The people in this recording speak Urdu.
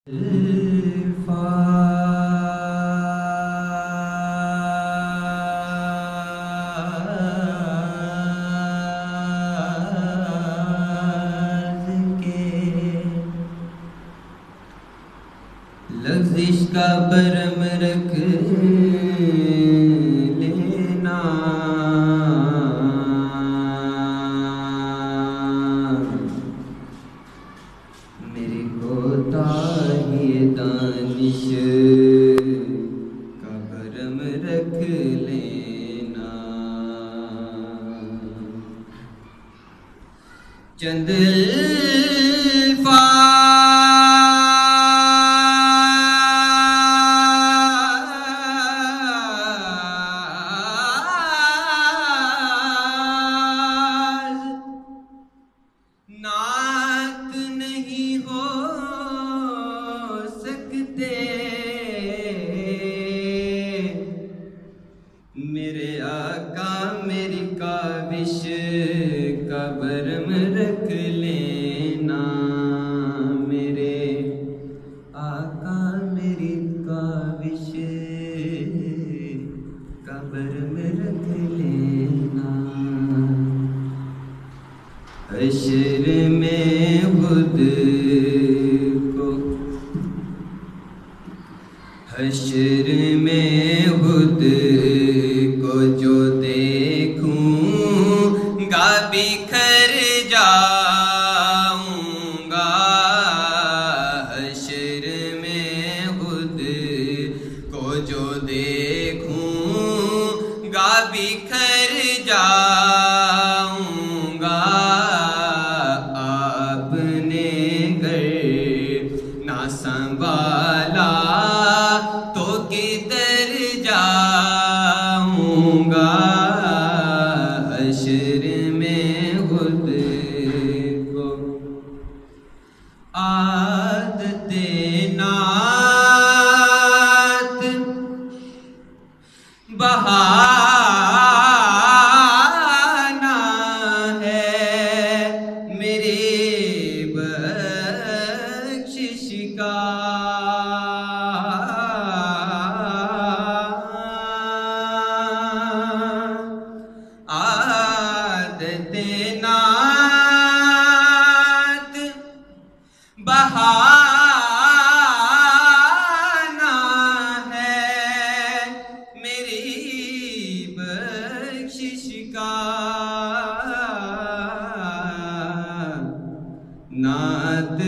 لغزش کا برم رکھ لینا، میری کوتاہی دانش کا برم رکھ لینا، چند نعت نہیں ہو سکتے میرے آقا، میری کاوش کا برم رکھ لینا، میرے آقا میری کاوش کا برم رکھ لینا، حشر میں خود کو، حشر میں خود کو جو دیکھوں گا بکھر جاؤں گا، حشر میں خود کو جو دیکھوں گا بکھر جاؤں گا، سنبھالا تو کدھر جاؤں گا، حشر میں خود کو عادت نعت بہانا ہے، میری بخشش کا عادت نعت بہانا ہے، میری بخشش کا نعت